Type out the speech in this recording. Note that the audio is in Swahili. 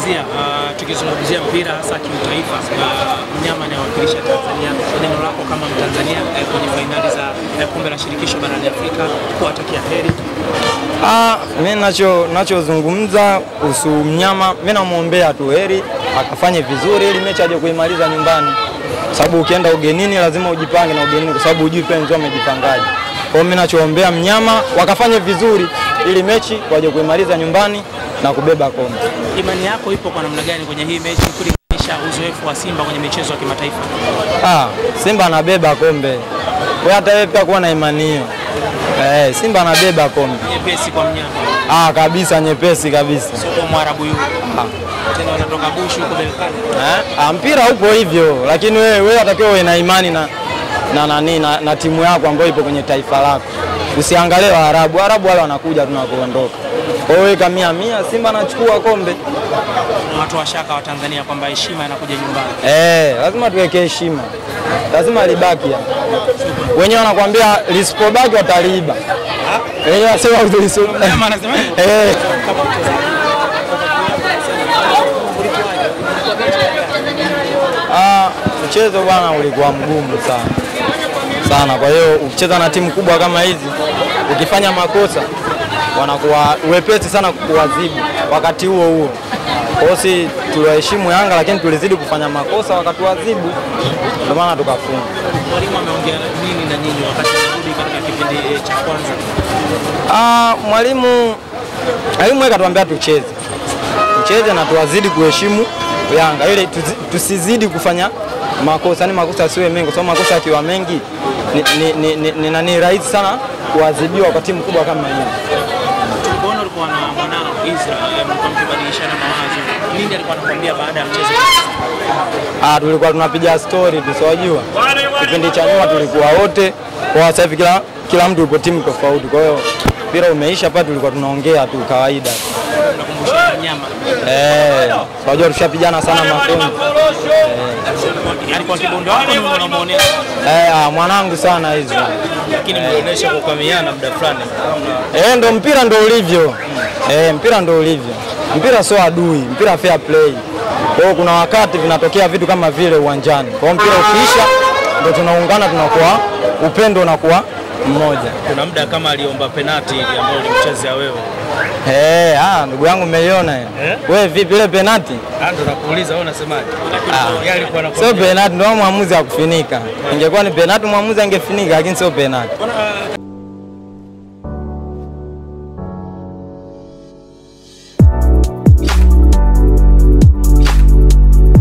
kumalizia, tukizungumzia mpira hasa kimataifa, mnyama anayewakilisha Tanzania, neno lako kama Mtanzania kwenye finali za kombe la shirikisho barani Afrika, kuwatakia heri? Mimi nachozungumza kuhusu mnyama, mimi namuombea tu heri, akafanye vizuri ili mechi aje kuimaliza nyumbani. Sababu ukienda ugenini lazima ujipange na ugenini, kwa sababu hujui penzi wamejipangaje. Kwa hiyo mimi nachoombea mnyama wakafanye vizuri ili mechi waje kuimaliza nyumbani na kubeba kombe. Imani yako ipo kwa namna gani kwenye hii mechi kulinganisha uzoefu wa Simba kwenye michezo ya kimataifa? Simba anabeba kombe. Kwa hata wewe pia kuwa na imani hiyo. Simba anabeba kombe. Nyepesi kwa mnyama. Kabisa, nyepesi kabisa. Sio kwa Mwarabu yule. Tena wanatoka bushu huko Belkani. Mpira upo hivyo, lakini wewe unatakiwa uwe na imani na timu yako ambayo ipo kwenye taifa lako. Usiangalie Waarabu wale wanakuja tunakoondoka. Kwa hiyo kama 100 Simba anachukua kombe. Na watu washaka wa Tanzania kwamba heshima inakuja nyumbani. Lazima tuweke heshima. Lazima libaki ya. Wenyewe wanakuambia lisipobaki wataliiba. Wenyewe wasema uliso. Kama anasema hivyo. Mchezo bwana ulikuwa mgumu sana. Kwa hiyo ukicheza na timu kubwa kama hizi, ukifanya makosa wanakuwa wepesi sana kuadhibu wakati huo. Kwa hiyo si tuliwaheshimu Yanga, lakini tulizidi kufanya makosa wakatuadhibu, ndio maana tukafunga. Mwalimu ameongea nini na nyinyi wakati anarudi katika kipindi cha kwanza? Mwalimu akatuambia tucheze na tuwazidi kuheshimu Yanga ili tusizidi kufanya makosa. Ni makosa siwe mengi, kwa sababu makosa yakiwa mengi ni rahisi sana kuadhibiwa kwa timu kubwa kama hiyo. Tulipoona ulikuwa na mwanao Israel, mlikuwa mkibadilishana mawazo. Nini alikuwa anakuambia baada ya mchezo? Tulikuwa tunapiga story tusijua. Kipindi cha nyuma tulikuwa wote, kwa sasa hivi kila mtu yupo timu tofauti. Kwa hiyo mpira umeisha, hapa tulikuwa tunaongea tu kawaida. Tunakumbushana nyama. Unajua tushapigana sana mafunzo. Alikuwa kibondo wako ni unamuonea? Mwanangu sana hizo. Lakini mnaonesha kukamiana muda fulani. Ndio mpira ndio ulivyo. Mpira ndio ulivyo. Mpira sio adui, mpira fair play. Kwa hiyo kuna wakati vinatokea vitu kama vile uwanjani. Kwa hiyo mpira ukiisha ndio tunaungana, tunakuwa upendo unakuwa mmoja. Kuna muda kama aliomba penalti ile ambayo ulimchezea wewe. Ndugu yangu umeiona hiyo. Wewe vipi ile penalti? Ndio nakuuliza wewe unasemaje? Yeye alikuwa anakuwa. Sio penalti, ndio mwamuzi akufinika. Ingekuwa ni penalti mwamuzi angefinika, lakini sio penalti.